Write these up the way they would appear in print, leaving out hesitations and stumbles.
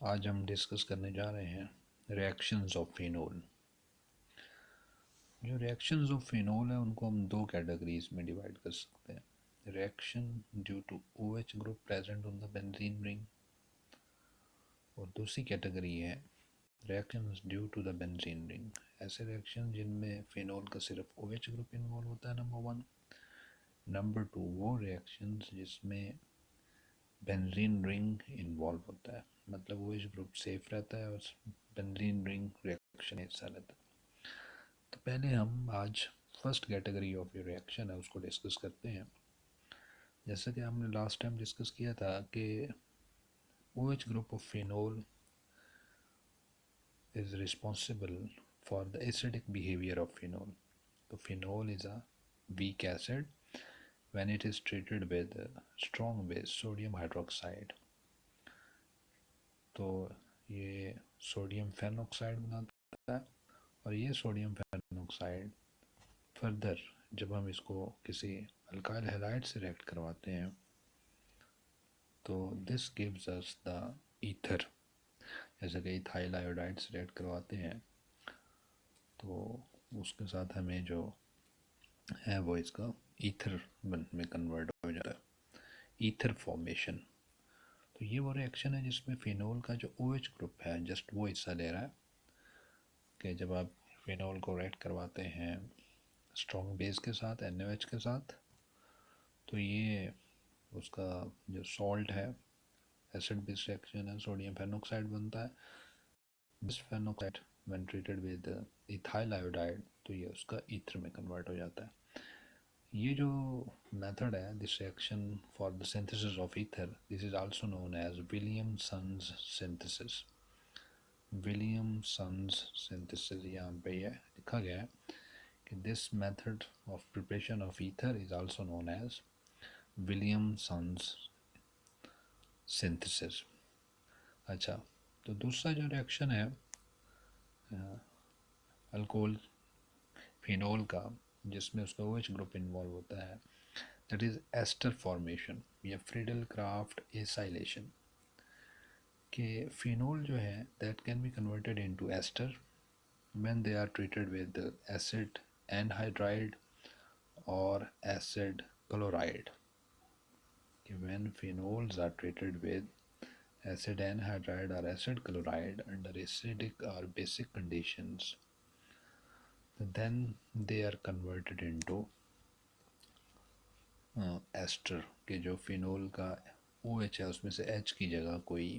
आज हम डिस्कस करने जा रहे हैं रिएक्शंस ऑफ फिनोल। जो रिएक्शंस ऑफ फिनोल है उनको हम दो कैटेगरीज में डिवाइड कर सकते हैं। Reaction due to OH group present on the benzene ring, और दूसरी कैटेगरी है reactions due to the benzene ring. ऐसे रिएक्शन जिनमें फिनोल का सिर्फ OH ग्रुप इन्वॉल्व होता है, नंबर वन। नंबर टू, वो रिएक्शंस जिसमें बेंजीन रिंग इन्वॉल्व होता है, मतलब OH ग्रुप सेफ रहता है और बेंजीन रिंग रिएक्शन हिस्सा रहता है। तो पहले हम आज फर्स्ट कैटेगरी ऑफ जो रिएक्शन है उसको डिस्कस करते हैं। जैसा कि हमने लास्ट टाइम डिस्कस किया था कि OH group of phenol is responsible for the acidic behavior of phenol. So phenol is a weak acid when it is treated with strong base sodium hydroxide. तो ये सोडियम फेनॉक्साइड बनाता है, और ये sodium phenoxide further जब हम इसको किसी अल्काइल हैलाइड से रिएक्ट करवाते हैं तो this gives us the ether. जैसे कि इथाइल आयोडाइड से रिएक्ट करवाते हैं तो उसके साथ हमें जो है वो इसका ईथर में कन्वर्ट हो जाता है, ईथर फॉर्मेशन। तो ये वो रिएक्शन है जिसमें फिनोल का जो OH ग्रुप है जस्ट वो हिस्सा ले रहा है कि जब आप फिनोल को रिएक्ट करवाते हैं स्ट्रॉन्ग बेस के साथ, NaOH के साथ, तो ये उसका जो सॉल्ट है, एसिड बेस रिएक्शन है, सोडियम फेनॉक्साइड बनता है। This phenoxide when treated with ethyl iodide तो ये उसका ईथर में कन्वर्ट हो जाता है। ये जो मेथड है, this reaction for the synthesis of ether, this is also known as Williamson's synthesis. Williamson's synthesis यहाँ पे ये लिखा गया है कि this method of preparation of ether is also known as Williamson's synthesis. अच्छा, तो दूसरा जो रिएक्शन है अल्कोहल फिनोल का जिसमें उसका OH ग्रुप इन्वॉल्व होता है, दैट इज एस्टर फॉर्मेशन या फ्रीडल क्राफ्ट एसाइलेशन। कि फिनोल जो है that can be converted into ester when they are treated with acid anhydride और acid chloride. When phenols are treated with acid anhydride or acid chloride under acidic or basic conditions, then they are converted into ester. के जो phenol का OH है उसमें से H की जगह कोई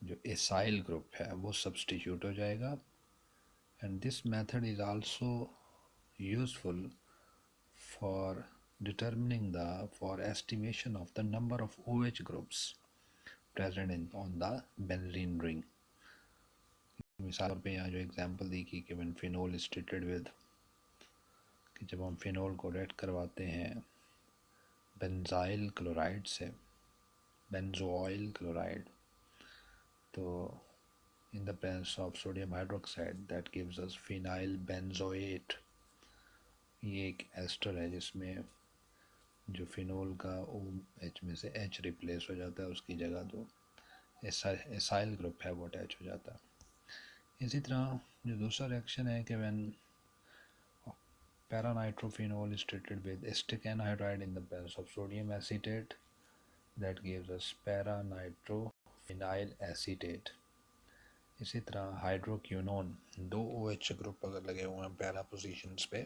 जो एसाइल ग्रुप है वो सब्सटीट्यूट हो जाएगा। And this method is also useful for determining the for estimation of the number of OH groups present in on the benzene ring. मिसाल पे यहाँ जो एग्जांपल दी कि when phenol is treated with, कि जब हम फिनोल को रिएक्ट करवाते हैं बेंजाइल क्लोराइड से, बेंजोइल क्लोराइड, तो in the presence of sodium hydroxide that gives us phenyl benzoate। ये एक एस्टर है जिसमें जो फिनोल का OH में से H रिप्लेस हो जाता है, उसकी जगह जो एसाइल ग्रुप है वो अटैच हो जाता है। इसी तरह जो दूसरा रिएक्शन है कि when para-nitrophenol is treated with acetic anhydride in the presence of sodium acetate, that gives us para-nitrophenyl acetate। इसी तरह हाइड्रोक्यूनोन, दो OH ग्रुप अगर लगे हुए हैं पैरा पोजीशंस पे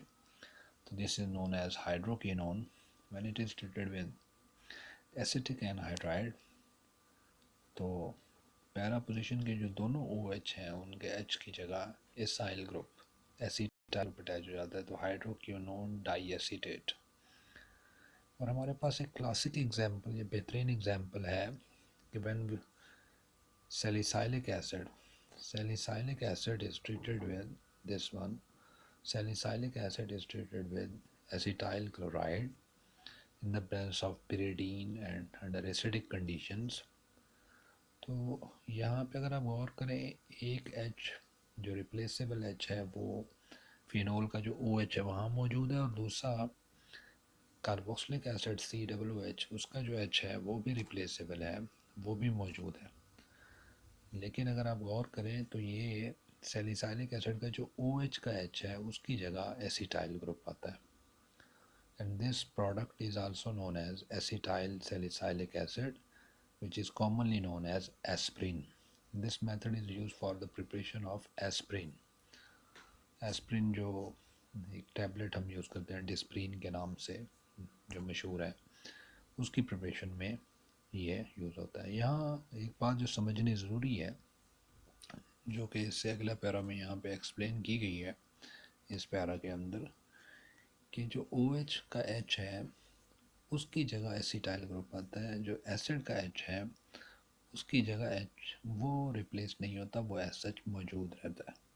तो this is known as hydroquinone when it is treated with acetic anhydride. तो पैरा पोजीशन के जो दोनों OH हैं उनके H की जगह acyl group acetyl group attach हो जाता है, तो हाइड्रोक्यूनोन डाईएसीटेट। और हमारे पास एक क्लासिक एग्जांपल, ये बेहतरीन एग्जांपल है कि when salicylic acid, salicylic acid is treated with this one, salicylic acid is treated with acetyl chloride in the presence of pyridine and under acidic conditions। तो यहाँ पे अगर आप गौर करें, एक H जो रिप्लेसेबल H है वो फिनोल का जो OH है वहाँ मौजूद है, और दूसरा कार्बोक्सिलिक एसिड COOH उसका जो H है वो भी रिप्लेसेबल है, वो भी मौजूद है। लेकिन अगर आप गौर करें तो ये सैलिसाइलिक एसिड का जो OH का H है उसकी जगह एसिटाइल ग्रुप आता है, and this product is also known as acetyl salicylic acid, which is commonly known as aspirin. This method is used for the preparation of aspirin. Aspirin जो एक टैबलेट हम use करते हैं डिस्प्रिन के नाम से जो मशहूर है, उसकी प्रिपरेशन में ये यूज़ होता है। यहाँ एक बात जो समझनी ज़रूरी है, जो कि इससे अगला पैरा में यहाँ पे एक्सप्लेन की गई है इस पैरा के अंदर, कि जो OH का H है उसकी जगह एसिटाइल ग्रुप आता है, जो एसिड का H है उसकी जगह H वो रिप्लेस नहीं होता, वो एज सच मौजूद रहता है।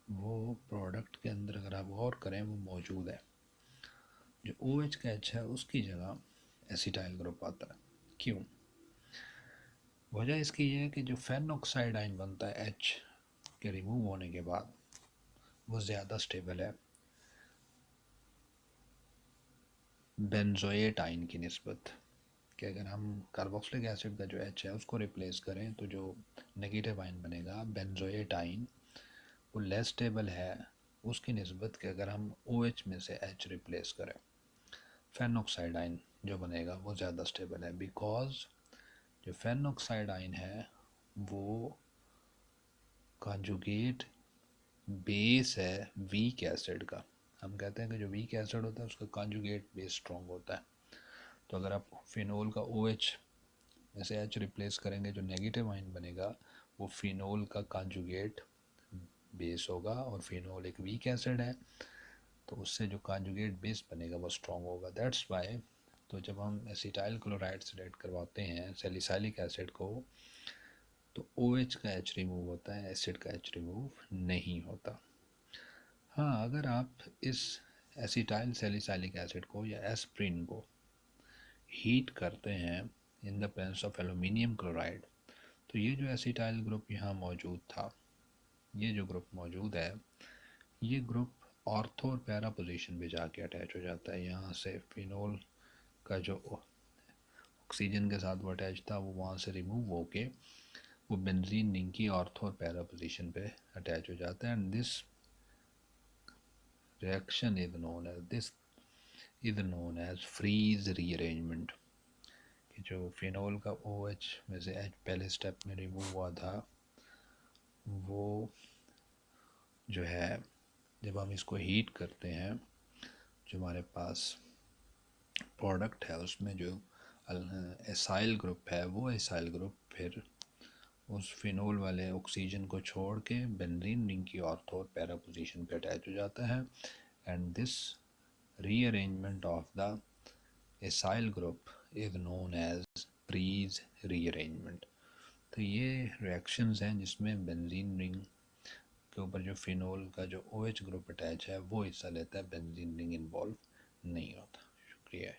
वो प्रोडक्ट के अंदर अगर आप गौर करें वो मौजूद है। जो OH का H है उसकी जगह एसिटाइल ग्रुप आता है। क्यों? वजह इसकी ये है कि जो फेनॉक्साइड आयन बनता है H के रिमूव होने के बाद वो ज़्यादा स्टेबल है बेंजोएट आयन की निस्बत। कि अगर हम कार्बोक्सिलिक एसिड का जो H है उसको रिप्लेस करें तो जो नेगेटिव आयन बनेगा बेंजोएट आयन, वो लेस स्टेबल है उसकी निस्बत के अगर हम OH में से H रिप्लेस करें। फेनॉक्साइड आयन जो बनेगा वो ज़्यादा स्टेबल है, बिकॉज जो फेनॉक्साइड आयन है वो कॉन्जुगेट बेस है वीक एसिड का। हम कहते हैं कि जो वीक एसिड होता है उसका कॉन्जुगेट बेस स्ट्रॉन्ग होता है। तो अगर आप फिनोल का OH में से H रिप्लेस करेंगे, जो नेगेटिव आयन बनेगा वो फिनोल का कॉन्जुगेट बेस होगा, और फिनोल एक वीक एसिड है तो उससे जो कॉन्जुगेट बेस बनेगा वो स्ट्रॉन्ग होगा। दैट्स वाई तो जब हम एसिटाइल क्लोराइड से रेड करवाते हैं सैलिसाइलिक एसिड को तो OH का H रिमूव होता है, एसिड का H रिमूव नहीं होता। हाँ, अगर आप इस एसिटाइल सैलिसाइलिक एसिड को या एस्प्रिन को हीट करते हैं in the presence of aluminium chloride, तो ये जो एसिटाइल ग्रुप यहाँ मौजूद था, ये जो ग्रुप मौजूद है, ये ग्रुप ऑर्थो और पैरा पोजीशन पे जाके अटैच हो जाता है। यहाँ से फिनोल का जो ऑक्सीजन के साथ वो अटैच था वो वहाँ से रिमूव होके वो बेंजीन रिंग की ऑर्थो और पैरा पोजीशन पे अटैच हो जाता है। And this reaction is known as freeze rearrangement। कि जो फिनोल का OH में से H पहले स्टेप में रिमूव हुआ था वो जो है जब हम इसको हीट करते हैं, जो हमारे पास प्रोडक्ट है उसमें जो एसाइल ग्रुप है वो एसाइल ग्रुप फिर उस फिनोल वाले ऑक्सीजन को छोड़ के बेंजीन रिंग की ऑर्थो और पैरा पोजीशन पे अटैच हो जाता है। And this rearrangement of the acyl group is known as freeze rearrangement। तो ये रिएक्शंस हैं जिसमें बेंजीन रिंग के ऊपर जो फिनोल का जो OH ग्रुप अटैच है वो हिस्सा लेता है, बेंजीन रिंग इन्वॉल्व नहीं होता। शुक्रिया।